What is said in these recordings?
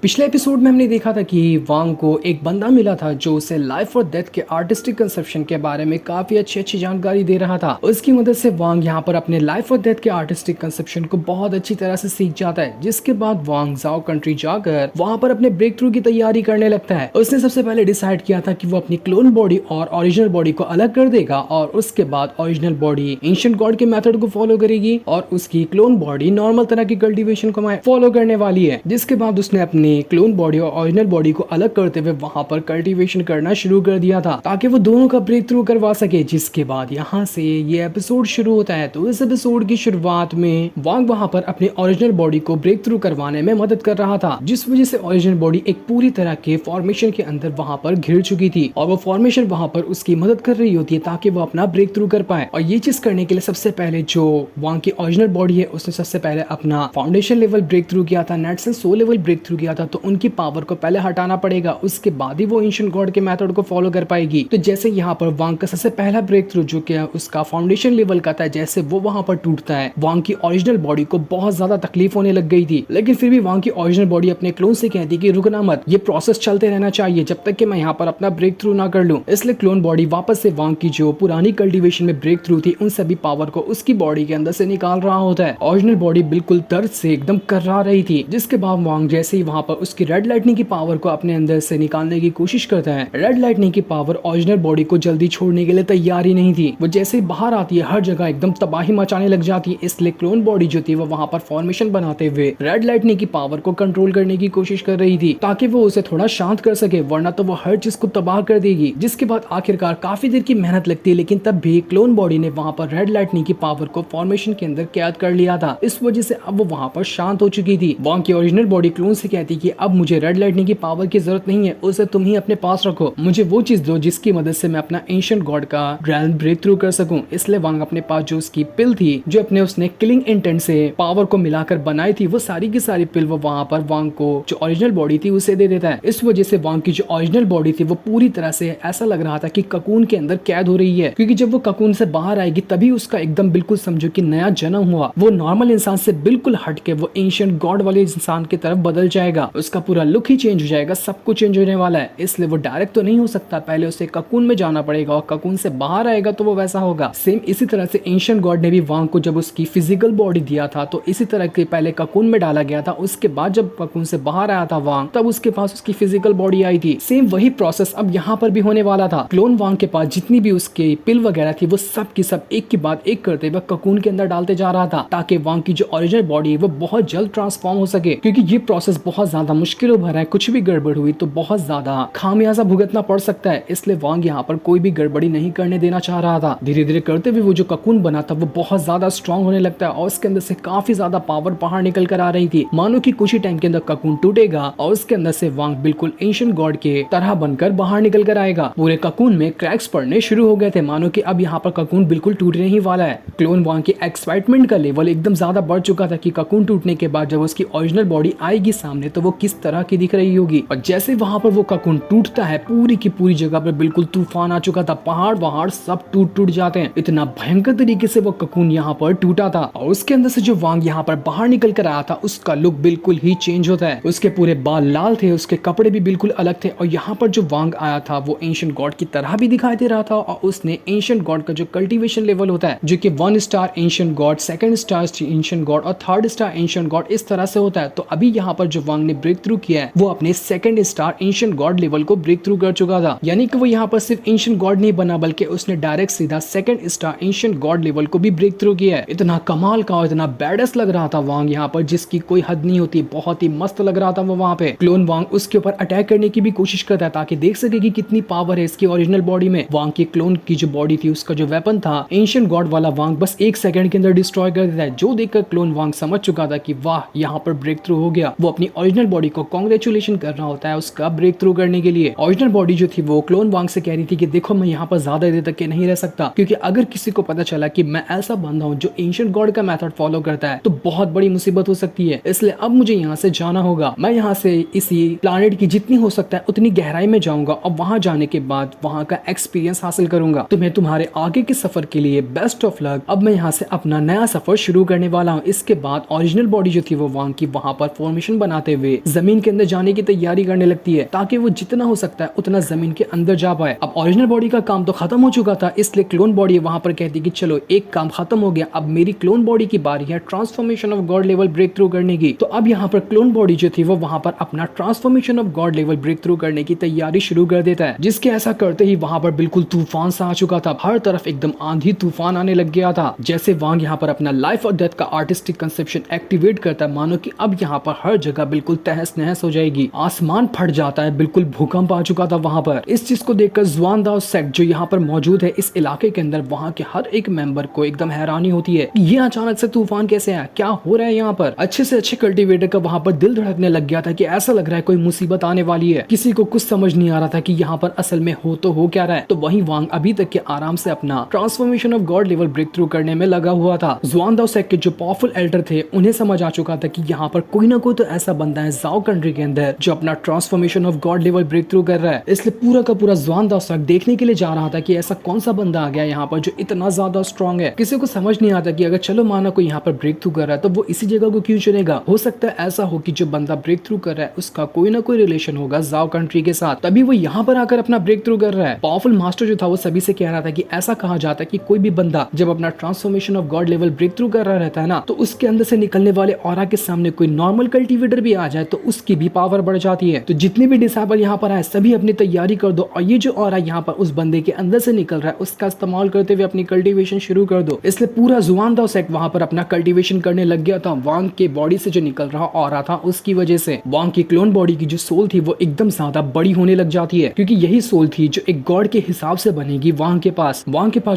पिछले एपिसोड में हमने देखा था कि वांग को एक बंदा मिला था जो उसे लाइफ और डेथ के आर्टिस्टिक कंसेप्शन के बारे में काफी अच्छी जानकारी दे रहा था। उसकी मदद से वांग यहाँ पर अपने लाइफ और डेथ के आर्टिस्टिक कंसेप्शन को बहुत अच्छी तरह से सीख जाता है, जिसके बाद वांग जाओ कंट्री जाकर वहाँ पर अपने ब्रेक थ्रू की तैयारी करने लगता है। उसने सबसे पहले डिसाइड किया था कि वो अपनी क्लोन बॉडी और ओरिजिनल बॉडी को अलग कर देगा और उसके बाद ओरिजिनल बॉडी एंशिएंट गॉड के मेथड को फॉलो करेगी और उसकी क्लोन बॉडी नॉर्मल तरह की कल्टीवेशन को फॉलो करने वाली है। जिसके बाद उसने अपनी क्लोन बॉडी और ओरिजिनल बॉडी को अलग करते हुए वहां पर कल्टीवेशन करना शुरू कर दिया था ताकि वो दोनों का ब्रेक थ्रू करवा सके। जिसके बाद यहाँ से ये एपिसोड शुरू होता है। तो इस एपिसोड की शुरुआत में वांग वहां पर अपनी ओरिजिनल बॉडी को ब्रेक थ्रू करवाने में मदद कर रहा था, जिस वजह से ओरिजिनल बॉडी एक पूरी तरह के फॉर्मेशन के अंदर वहां पर घिर चुकी थी और वो फॉर्मेशन वहां पर उसकी मदद कर रही होती है ताकि वो अपना ब्रेक थ्रू कर पाए। और ये चीज करने के लिए सबसे पहले जो वांग की ओरिजिनल बॉडी है उसने सबसे पहले अपना फाउंडेशन लेवल ब्रेक थ्रू किया था, नेट से 100 लेवल ब्रेक थ्रू किया था। तो उनकी पावर को पहले हटाना पड़ेगा, उसके बाद ही वो एंशिएंट गॉड के मेथड को फॉलो कर पाएगी। तो जैसे यहाँ पर वांग का सबसे पहला ब्रेक थ्रू जो कि उसका फाउंडेशन लेवल का था, जैसे वो वहां पर टूटता है, वांग की ओरिजिनल बॉडी को बहुत ज्यादा तकलीफ होने लग गई थी। लेकिन फिर भी वांग की ओरिजिनल बॉडी अपने क्लोन से कहती कि रुकना मत, ये प्रोसेस चलते रहना चाहिए जब तक कि मैं यहाँ पर अपना ब्रेक थ्रू ना कर लूं। इसलिए क्लोन बॉडी वापस से वांग की जो पुरानी कल्टीवेशन में ब्रेक थ्रू थी उन सभी पावर को उसकी बॉडी के अंदर से निकाल रहा होता है। ओरिजिनल बॉडी बिल्कुल दर्द से एकदम कर्रा रही थी। जिसके बाद वांग जैसे ही वहां पर उसकी रेड लाइटनिंग की पावर को अपने अंदर से निकालने की कोशिश करता है, रेड लाइटनिंग की पावर ओरिजिनल बॉडी को जल्दी छोड़ने के लिए तैयार ही नहीं थी। वो जैसे ही बाहर आती है हर जगह एकदम तबाही मचाने लग जाती है। इसलिए क्लोन बॉडी जो थी वो वहां पर फॉर्मेशन बनाते हुए रेड लाइटनिंग की पावर को कंट्रोल करने की कोशिश कर रही थी ताकि वो उसे थोड़ा शांत कर सके, वरना तो वो हर चीज को तबाह कर देगी। जिसके बाद आखिरकार काफी देर की मेहनत लगती है, लेकिन तब भी क्लोन बॉडी ने वहां पर रेड लाइटनिंग की पावर को फॉर्मेशन के अंदर कैद कर लिया था। इस वजह से अब वो वहां पर शांत हो चुकी थी। वांग की ओरिजिनल बॉडी क्लोन से कहती कि अब मुझे रेड लाइटनिंग की पावर की जरूरत नहीं है, उसे तुम ही अपने पास रखो, मुझे वो चीज दो जिसकी मदद से मैं अपना एंशिएंट गॉड का रेल्म ब्रेक थ्रू कर सकूं। इसलिए वांग अपने पास जो उसकी पिल थी, जो अपने उसने किलिंग इंटेंट से पावर को मिलाकर बनाई थी, वो सारी की सारी पिल वो वहां पर वांग को जो ओरिजिनल बॉडी थी उसे दे देता है। इस वजह से वांग की जो ओरिजिनल बॉडी थी वो पूरी तरह से ऐसा लग रहा था कि ककून के अंदर कैद हो रही है, क्योंकि जब वो ककून से बाहर आएगी तभी उसका एकदम बिल्कुल समझो कि नया जन्म हुआ। वो नॉर्मल इंसान से बिल्कुल हटके वो एंशिएंट गॉड वाले इंसान की तरफ बदल जाएगा। उसका पूरा लुक ही चेंज हो जाएगा, सब कुछ चेंज होने वाला है। इसलिए वो डायरेक्ट तो नहीं हो सकता, पहले उसे ककून में जाना पड़ेगा और ककून से बाहर आएगा तो वो वैसा होगा। सेम इसी तरह से एंशिएंट गॉड ने भी वांग को जब उसकी फिजिकल बॉडी दिया था तो इसी तरह के पहले ककून में डाला गया था, उसके बाद जब ककून से बाहर आया था वांग तब उसके पास उसकी फिजिकल बॉडी आई थी। सेम वही प्रोसेस अब यहाँ पर भी होने वाला था। क्लोन वांग के पास जितनी भी उसके पिल वगैरह थी वो सब की सब एक के बाद एक करते हुए ककून के अंदर डालते जा रहा था ताकि वांग की जो ओरिजिनल बॉडी है वो बहुत जल्द ट्रांसफॉर्म हो सके, क्योंकि ये प्रोसेस बहुत ज्यादा मुश्किल भरा है। कुछ भी गड़बड़ हुई तो बहुत ज्यादा खामियाजा भुगतना पड़ सकता है। इसलिए वांग यहाँ पर कोई भी गड़बड़ी नहीं करने देना चाह रहा था। धीरे धीरे करते हुए वो जो ककून बना था वो बहुत ज्यादा स्ट्रॉन्ग होने लगता है और उसके अंदर से काफी ज्यादा पावर बाहर निकल कर आ रही थी, मानो कि कुछ ही टाइम के अंदर ककून टूटेगा और उसके अंदर से वांग बिल्कुल एंशिएंट गॉड के तरह बनकर बाहर निकल कर आएगा। पूरे ककून में क्रैक्स पड़ने शुरू हो गए थे, मानो कि अब यहाँ पर ककून बिल्कुल टूटने ही वाला है। क्लोन वांग की एक्साइटमेंट का लेवल एकदम ज्यादा बढ़ चुका था कि ककून टूटने के बाद जब उसकी ओरिजिनल बॉडी आएगी सामने तो वो किस तरह की दिख रही होगी। और जैसे वहां पर वो ककून टूटता है, पूरी की पूरी जगह पर बिल्कुल तूफान आ चुका था, पहाड़ वहाड़ सब टूट जाते हैं। इतना भयंकर तरीके से वो ककून यहाँ पर टूटा था और उसके अंदर से जो वांग यहाँ पर बाहर निकल कर आया था उसका लुक बिल्कुल ही चेंज होता है। उसके पूरे बाल लाल थे, उसके कपड़े भी बिल्कुल अलग थे और यहाँ पर जो वांग आया था वो एंशिएंट गॉड की तरह भी दिखाई दे रहा था और उसने एंशिएंट गॉड का जो कल्टीवेशन लेवल होता है, जो कि 1 star ancient God, 2 star ancient God और 3rd स्टार एंशिएंट गॉड इस तरह से होता है। तो अभी यहाँ पर जो वांग ने ब्रेक थ्रू किया है वो अपने 2nd star ancient God level को ब्रेक थ्रू कर चुका था। यानी कि वो यहाँ पर सिर्फ एंशिएंट गॉड नहीं बना बल्कि उसने डायरेक्ट सीधा 2nd star ancient God level को भी ब्रेक थ्रू किया है। इतना कमाल का और इतना बैडस लग रहा था वांग यहाँ पर, जिसकी कोई हद नहीं होती। बहुत ही मस्त लग रहा था वो वहाँ पे। क्लोन वांग उसके ऊपर अटैक करने की भी कोशिश करता है ताकि देख सके कि कितनी पावर है इसकी ओरिजिनल बॉडी में। वांग की क्लोन की जो बॉडी थी उसका जो वेपन था एंशिएंट गॉड वाला, वांग बस 1 सेकंड के अंदर डिस्ट्रॉय कर देता है, जो देखकर क्लोन वांग समझ चुका था कि वाह यहाँ पर ब्रेक थ्रू हो गया। वो अपनी ओरिजिनल बॉडी को कांग्रेचुलेशन कर रहा होता है उसका ब्रेक थ्रू करने के लिए। ओरिजिनल बॉडी जो थी वो क्लोन वांग से कह रही थी कि देखो मैं यहाँ पर ज्यादा देर तक के नहीं रह सकता, क्योंकि अगर किसी को पता चला कि मैं ऐसा बंदा हूँ जो एंशिएंट गॉड का मेथड फॉलो करता है तो बहुत बड़ी मुसीबत हो सकती है। इसलिए अब मुझे यहाँ से जाना होगा। मैं यहाँ से इसी प्लैनेट की जितनी हो सकता है उतनी गहराई में जाऊंगा और वहां जाने के बाद वहां का एक्सपीरियंस हासिल करूंगा। तुम्हें तुम्हारे आगे के सफर के लिए बेस्ट ऑफ लक। अब मैं यहाँ से अपना नया सफर शुरू करने वाला हूँ। इसके बाद ओरिजिनल बॉडी जो थी वो वांग की वहां पर फॉर्मेशन बनाते हुए हुए जमीन के अंदर जाने की तैयारी करने लगती है ताकि वो जितना हो सकता है उतना जमीन के अंदर जा पाए। अब ओरिजिनल बॉडी का काम तो खत्म हो चुका था, इसलिए क्लोन बॉडी वहां पर कहती कि चलो एक काम खत्म हो गया, अब मेरी क्लोन बॉडी की बारी है transformation of god level break through करने की। तो अब यहाँ पर क्लोन बॉडी जो थी वो वहां पर अपना transformation of god level break through करने की तैयारी शुरू कर देता है, जिसके ऐसा करते ही वहां पर बिल्कुल तूफान सा आ चुका था। हर तरफ एकदम आंधी तूफान आने लग गया था। जैसे वांग यहाँ पर अपना लाइफ और डेथ का आर्टिस्टिक कंसेप्शन एक्टिवेट करता है, मानो कि अब यहाँ पर हर जगह बिल्कुल तहस नहस हो जाएगी, आसमान फट जाता है, बिल्कुल भूकंप आ चुका था वहां पर। इस चीज को देखकर जुआन दाओ सेट जो यहाँ पर मौजूद है इस इलाके के अंदर, वहां के हर एक मेंबर को एकदम हैरानी होती है, ये अचानक से तूफान कैसे आया, क्या हो रहा है यहाँ पर। अच्छे से अच्छे कल्टीवेटर का वहां पर दिल धड़कने लग गया था कि ऐसा लग रहा है कोई मुसीबत आने वाली है। किसी को कुछ समझ नहीं आ रहा था कि यहाँ पर असल में हो क्या रहा है। तो वहीं वांग अभी तक के आराम से अपना transformation of god level break through करने में लगा हुआ था। जुआन दाओ सेट के जो पावरफुल एल्डर थे उन्हें समझ आ चुका था कि यहाँ पर कोई ना कोई तो ऐसा बंदा है जाओ कंट्री के अंदर जो अपना transformation of god level break through कर रहा है। इसलिए पूरा का पूरा जुआन दाओ सेट देखने के लिए जा रहा था कि ऐसा कौन सा बंदा आ गया यहाँ पर जो इतना ज्यादा स्ट्रॉन्ग है। किसी को समझ नहीं आता कि अगर चलो माना कोई यहाँ पर ब्रेक थ्रू कर रहा है तो वो इसी जगह को क्यों चुनेगा। हो सकता है ऐसा हो कि जो बंदा ब्रेक थ्रू कर रहा है उसका कोई ना कोई रिलेशन होगा जाओ कंट्री के साथ, तभी वो यहाँ पर आकर अपना ब्रेक थ्रू कर रहा है। पावरफुल मास्टर जो था वो सभी से कह रहा था कि ऐसा कहा जाता है कि कोई भी बंदा जब अपना transformation of god level break through कर रहा रहता है ना, तो उसके अंदर से निकलने वाले ऑरा के सामने कोई नॉर्मल कल्टीवेटर भी आ जाए तो उसकी भी पावर बढ़ जाती है। तो जितने भी डिसेबल यहाँ पर आए सभी अपनी तैयारी कर दो और ये जो ऑरा यहाँ पर उस बंदे के अंदर से निकल रहा है उसका इस्तेमाल करते हुए अपनी कल्टीवेशन शुरू कर दो। इसलिए पूरा जुआन दाओ सेट वहां पर अपना कल्टीवेशन करने लग गया था। वांग के बॉडी से जो निकल रहा ऑरा था उसकी वजह से वांग की क्लोन बॉडी की जो सोल थी वो एकदम ज्यादा बड़ी होने लग जाती है, क्योंकि यही सोल थी जो एक गॉड के हिसाब से बनेगी। वांग के पास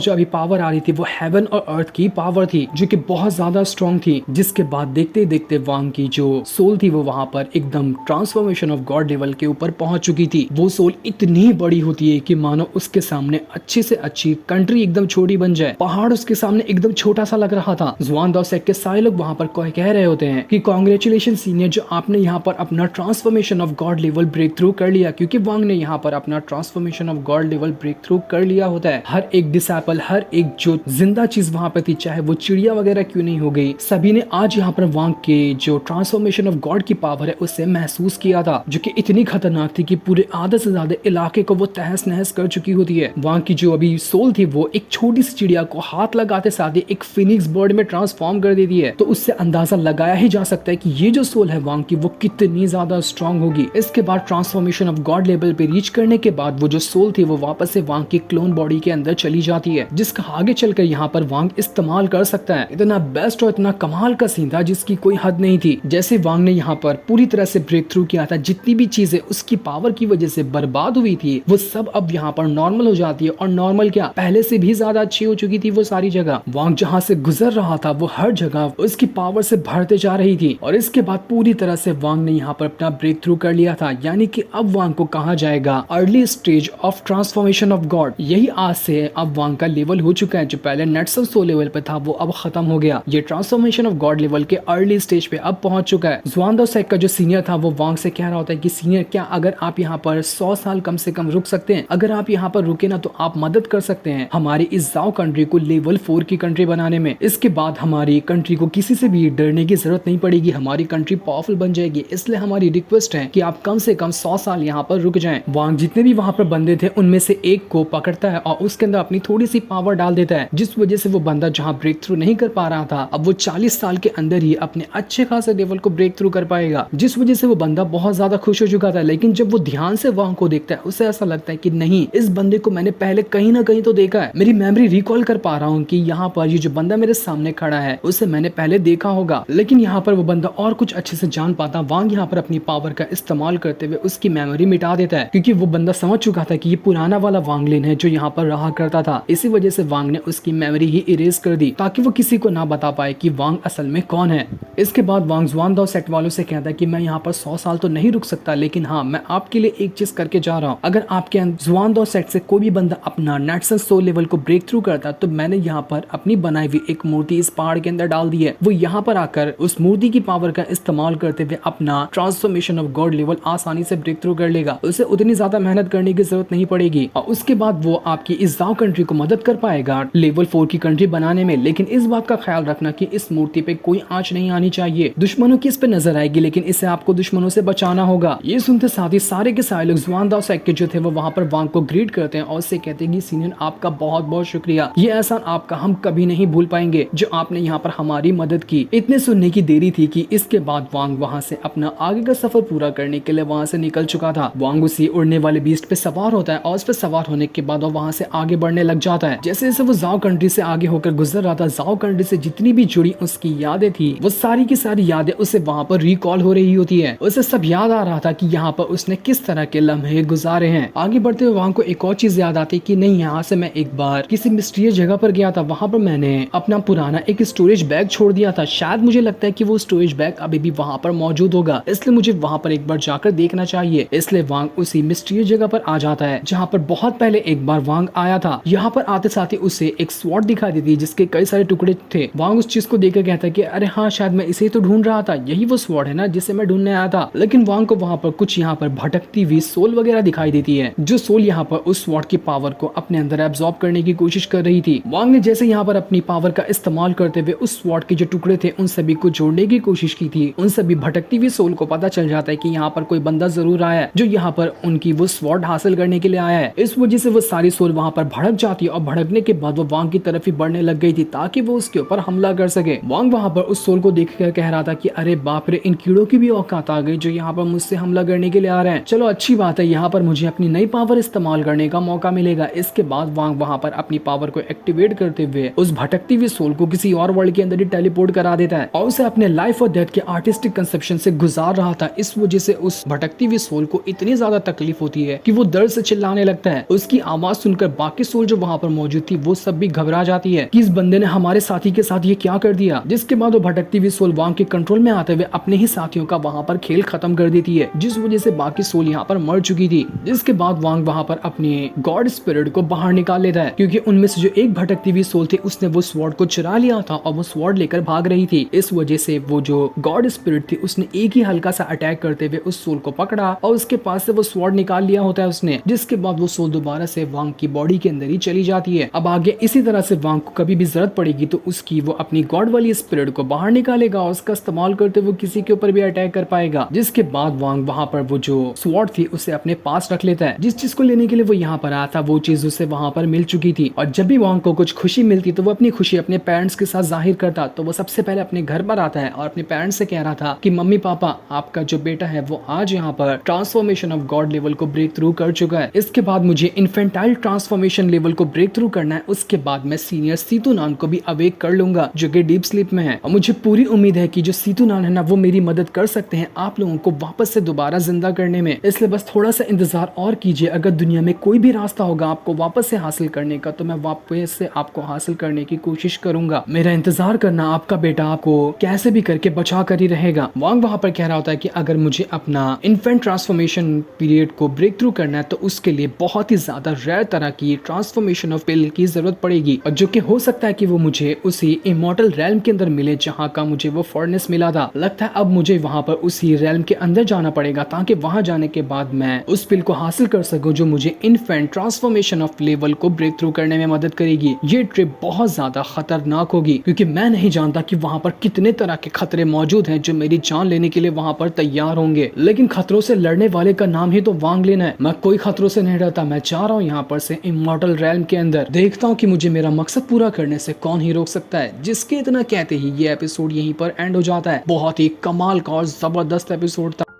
जो अभी पावर आ रही थी वो हेवन और अर्थ की पावर थी जो कि बहुत ज्यादा स्ट्रॉन्ग थी, जिसके बाद देखते देखते वांग की जो सोल थी वो वहां पर एकदम ट्रांसफॉर्मेशन ऑफ गॉड लेवल के ऊपर पहुंच चुकी थी। वो सोल इतनी बड़ी होती है कि मानो उसके सामने अच्छी से अच्छी कंट्री एकदम छोटी बन जाए, पहाड़ उसके सामने एकदम छोटा सा लग रहा था। जुआन दाओ सेट के सारे लोग वहां पर कह रहे होते हैं कि कांग्रेचुलेशन सीनियर, जो आपने यहाँ पर अपना transformation of god level break through कर लिया, क्योंकि वांग ने यहाँ पर अपना transformation of god level break through कर लिया होता है। हर एक डिसेबल, हर एक जो जिंदा चीज वहां पर थी, चाहे वो चिड़िया वगैरह क्यों नहीं हो गई, सभी ने आज यहाँ पर वांग के जो ट्रांसफॉर्मेशन ऑफ गॉड की पावर है उससे महसूस किया था, जो कि इतनी खतरनाक थी कि पूरे आधे से ज्यादा इलाके को वो तहस नहस कर चुकी होती है। वांग की जो अभी सोल थी वो एक छोटी सी चिड़िया को हाथ लगाते साथ ही एक फिनिक्स बर्ड में ट्रांसफॉर्म कर देती है। तो उससे अंदाजा लगाया ही जा सकता है कि ये जो सोल है वांग की वो कितनी ज्यादा स्ट्रॉन्ग होगी। इसके बाद ट्रांसफॉर्मेशन ऑफ गॉड लेवल पे रीच करने के बाद वो जो सोल थी वो वापस से वांग की क्लोन बॉडी के अंदर चली जाती है, जिसका आगे चलकर यहाँ पर वांग इस्तेमाल कर सकता है। इतना बेस्ट और इतना कमाल का सीन था जिसकी कोई हद नहीं थी। जैसे वांग ने यहाँ पर पूरी तरह से ब्रेक थ्रू किया था, जितनी भी चीजें उसकी पावर की वजह से बर्बाद हुई थी वो सब अब यहाँ पर नॉर्मल हो जाती है। और नॉर्मल क्या, पहले से भी ज्यादा अच्छी हो चुकी थी वो सारी जगह। वांग जहाँ से गुजर रहा था वो हर जगह उसकी पावर से भरते जा रही थी। और इसके बाद पूरी तरह से वांग ने यहाँ पर अपना ब्रेक थ्रू कर लिया था, यानी कि अब वांग को कहा जाएगा early stage of transformation of God. यही आज से अब वांग का लेवल हो चुका है। जो पहले नेटसन सो लेवल पे था वो अब खत्म हो गया। ये ट्रांसफॉर्मेशन ऑफ गॉड लेवल के अर्ली स्टेज पे अब पहुंच चुका है। जुआन दाओ सेट का जो सीनियर था वो वांग से कह रहा होता है कि सीनियर, क्या अगर आप यहाँ पर 100 साल कम से कम रुक सकते हैं, अगर आप यहाँ पर रुके ना तो आप मदद कर सकते हैं हमारी इस जाओ कंट्री को लेवल 4 की कंट्री बनाने में। इसके बाद हमारी कंट्री को किसी से भी डरने की जरूरत नहीं पड़ेगी, हमारी कंट्री पावरफुल बन जाएगी। इसलिए हमारी रिक्वेस्ट है कि आप कम से कम 100 साल यहाँ पर रुक जाएं। वांग जितने भी वहाँ पर बंदे थे उनमें से एक को पकड़ता है और उसके अंदर अपनी थोड़ी सी पावर डाल देता है, जिस वजह से वो बंदा जहाँ ब्रेक थ्रू नहीं कर पा रहा था अब वो 40 साल के अंदर ही अपने अच्छे खासे लेवल को ब्रेक थ्रू कर पाएगा, जिस वजह से वो बंदा बहुत ज्यादा खुश हो चुका था। लेकिन जब वो ध्यान से वांग को देखता है उसे ऐसा लगता है कि नहीं, इस बंदे को मैंने पहले कहीं ना कहीं तो देखा है, मेरी मेमोरी रिकॉल कर पा रहा हूँ कि यहाँ पर ये जो बंदा मेरे सामने खड़ा है उसे मैंने पहले देखा होगा। लेकिन यहाँ पर वो बंदा और कुछ अच्छे से जान पाता। वांग यहाँ पर अपनी पावर का इस्तेमाल करते हुए उसकी मेमोरी मिटा देता है, क्योंकि वो बंदा समझ चुका था कि ये पुराना वाला वांगलिन है जो यहाँ पर रहा करता था। इसी वजह से वांग ने उसकी मेमोरी ही इरेज कर दी ताकि वो किसी को ना बता पाए कि वांग असल में कौन है। इसके बाद वांग जुआन दाओ सेट वालों से कहता है कि मैं यहाँ पर 100 साल तो नहीं रुक सकता, लेकिन हाँ मैं आपके लिए एक चीज करके जा रहा हूँ। अगर आपके जुआन दाओ सेट से कोई भी बंदा अपना नेटसन सोल लेवल को ब्रेक थ्रू करता तो मैंने यहाँ पर अपनी बनाई हुई एक मूर्ति इस पहाड़ के अंदर डाल दी है। वो यहाँ पर आकर उस मूर्ति की पावर का इस्तेमाल करते हुए अपना ट्रांसफॉर्मेशन ऑफ गॉड लेवल आसानी से ब्रेक थ्रू कर लेगा। उसे उतनी ज्यादा मेहनत करने की जरूरत नहीं पड़ेगी और उसके बाद वो आपकी इस जाओ कंट्री को मदद कर पाएगा लेवल 4 की कंट्री बनाने में। लेकिन इस बात का ख्याल रखना कि इस मूर्ति पे कोई आंच नहीं आनी चाहिए। दुश्मनों की इस पे नजर आएगी लेकिन लेकिन इसे आपको दुश्मनों से बचाना होगा। ये सुनते साथ ही सारे के सारे लोग जुआन दाओ सेक्के जो थे वो वहाँ पर वांग को ग्रीट करते हैं और उससे कहते हैं कि सीनियर आपका बहुत बहुत शुक्रिया, ये एहसान आपका हम कभी नहीं भूल पाएंगे जो आपने यहाँ पर हमारी मदद की। इतने सुनने की देरी थी कि इसके बाद वांग वहाँ से अपना आगे का सफर पूरा करने के लिए वहाँ से निकल चुका था। वांग उसी उड़ने वाले बीस्ट पे सवार होता है और उस पर सवार होने के बाद वो वहाँ से आगे बढ़ने लग जाता है। जैसे जैसे वो जाओ कंट्री से आगे होकर गुजर रहा था, जाओ कंट्री से जितनी भी जुड़ी उसकी यादें थी वो सारी की सारी यादें उसे वहाँ पर रिकॉल हो रही होती है। उसे सब याद आ रहा था कि यहाँ पर उसने किस तरह के लम्हे गुजारे हैं। आगे बढ़ते हुए वांग को एक और चीज याद आती कि नहीं, यहाँ से मैं एक बार किसी मिस्टीरियस जगह पर गया था, वहाँ पर मैंने अपना पुराना एक स्टोरेज बैग छोड़ दिया था। शायद मुझे लगता है कि वो स्टोरेज बैग अभी भी वहाँ पर मौजूद होगा, इसलिए मुझे वहाँ पर एक बार जाकर देखना चाहिए। इसलिए वांग उसी मिस्टीरियस जगह पर आ जाता है जहाँ पर बहुत पहले एक बार वांग आया था। यहाँ पर आते साथ ही उसे एक स्वॉर्ड दिखाई देती जिसके कई सारे टुकड़े थे। वांग उस चीज को देखकर कहता है कि अरे हाँ, शायद मैं इसे तो ढूंढ रहा था, यही वो स्वॉर्ड है ना जिसे मैं ढूंढने आया था। लेकिन वांग को वहाँ पर कुछ यहाँ पर भटकती हुई सोल वगैरह दिखाई देती है, जो सोल यहाँ पर उस स्वॉर्ड की पावर को अपने अंदर एब्जॉर्ब करने की कोशिश कर रही थी। वांग ने जैसे यहाँ पर अपनी पावर का इस्तेमाल करते हुए उस स्वॉर्ड के जो टुकड़े थे उन सभी को जोड़ने की कोशिश की थी। उन सभी भटकती हुई सोल को पता चल जाता है कि यहाँ पर कोई बंदा जरूर आया है जो यहाँ पर उनकी वो स्वॉर्ड हासिल करने के लिए आया है। इस वजह से वो सारी सोल वहाँ पर भड़क जाती है और भड़कने के बाद वो वांग की तरफ ही बढ़ने लग गई थी ताकि वो उसके ऊपर हमला कर सके। वांग वहाँ पर उस सोल को देखकर कह रहा था कि अरे बाप रे, इन कीड़ों की भी औकात आ गई जो यहाँ पर मुझसे हमला करने के लिए आ रहे हैं। चलो अच्छी बात है, यहाँ पर मुझे अपनी नई पावर इस्तेमाल करने का मौका मिलेगा। इसके बाद वांग वहाँ पर अपनी पावर को एक्टिवेट करते हुए उस भटकती हुई सोल को किसी और वर्ल्ड के अंदर ही टेलीपोर्ट करा देता है और उसे अपने लाइफ और डेथ के आर्टिस्टिक कंसेप्शन से गुजार रहा था। इस वजह से उस भटकती हुई सोल को इतनी ज्यादा तकलीफ होती है कि वो दर्द से चिल्लाने लगता है। उसकी आवाज सुनकर बाकी सोल जो वहाँ पर मौजूद थी वो सब भी घबरा जाती है कि इस बंदे ने हमारे साथी के साथ ये क्या कर दिया। जिसके बाद वो भटकती हुई सोल वांग के कंट्रोल में आते हुए अपने ही साथियों का वहाँ पर खेल खत्म कर देती है, जिस वजह से बाकी सोल यहाँ पर मर चुकी थी। जिसके बाद वांग वहाँ पर अपने गॉड स्पिरिट को बाहर निकाल लेता है क्योंकि उनमें से जो एक भटकती हुई सोल थी उसने वो स्वॉर्ड को चुरा लिया था और वो स्वॉर्ड लेकर भाग रही थी। इस वजह से वो जो गॉड स्पिरिट थी उसने एक ही हल्का सा अटैक करते हुए उस सोल को पकड़ा और उसके पास से वो स्वॉर्ड निकाल लिया होता है उसने। जिसके बाद वो सोल दोबारा से वांग की बॉडी के अंदर ही चली जाती है। अब आगे इसी तरह से वांग को कभी भी जरूरत पड़ेगी तो उसकी वो अपनी गॉड वाली स्पिरिट को बाहर निकालेगा और उसका इस्तेमाल करते हुए किसी के ऊपर भी अटैक कर पाएगा। जिसके बाद वांग वहाँ पर वो जो स्वॉर्ड थी उसे अपने पास रख लेता है। जिस चीज को लेने के लिए वो यहाँ पर आया था वो चीज उसे वहाँ पर मिल चुकी थी और जब भी वांग को कुछ खुशी मिलती तो वो अपनी खुशी अपने पेरेंट्स के साथ जाहिर करता। तो वो सबसे पहले अपने घर पर आता है और अपने पेरेंट्स से कह रहा था कि मम्मी पापा, आपका जो बेटा है वो आज यहाँ पर ट्रांसफॉर्मेशन ऑफ गॉड लेवल को ब्रेक थ्रू कर चुका है। इसके बाद मुझे इन्फेंटाइल ट्रांसफॉर्मेशन लेवल को ब्रेक थ्रू करना है। उसके बाद मैं सीनियर सीतू नान को भी अवेक कर लूंगा जो कि डीप स्लीप में है और मुझे पूरी उम्मीद है कि जो सीतू नान है ना वो मेरी मदद कर सकते हैं आप लोगों को वापस से दोबारा जिंदा करने में। इसलिए बस थोड़ा सा इंतजार और कीजिए। अगर दुनिया में कोई भी रास्ता होगा आपको वापस से हासिल करने का तो मैं वापस से आपको हासिल करने की कोशिश करूंगा। मेरा इंतजार करना, आपका बेटा आपको कैसे भी करके बचा कर ही रहेगा। वांग वहाँ पर कह रहा होता है कि अगर मुझे अपना इन्फेंट ट्रांसफॉर्मेशन पीरियड को ब्रेक थ्रू करना है तो उसके लिए बहुत ही ज्यादा रेयर तरह की ट्रांसफॉर्मेशन ऑफ पिल की जरूरत पड़ेगी और जो कि हो सकता है कि वो मुझे उसी इमॉर्टल रेल्म के अंदर मिले जहाँ का मुझे वो फर्नेस मिला था। लगता है अब मुझे वहाँ पर उसी रेल्म के अंदर जाना पड़ेगा ताकि वहाँ जाने के बाद मैं उस पिल को हासिल कर सकूं जो मुझे इन्फेंट ट्रांसफॉर्मेशन ऑफ लेवल को ब्रेक थ्रू करने में मदद करेगी। ये ट्रिप बहुत ज्यादा खतरनाक होगी क्योंकि मैं नहीं जानता कि वहाँ पर कितने तरह के खतरे मौजूद हैं जो मेरी जान लेने के लिए वहाँ पर तैयार होंगे। लेकिन खतरों से लड़ने वाले का नाम ही तो वांग लिन है। मैं कोई खतरों से नहीं डरता। मैं चाह रहा हूँ यहाँ पर से इमॉर्टल रेल्म के अंदर देखता हूँ कि मुझे मेरा मकसद पूरा करने से कौन ही रोक सकता है। जिसके इतना कहते ही ये एपिसोड यहीं पर एंड हो जाता है। बहुत ही कमाल का और जबरदस्त एपिसोड था।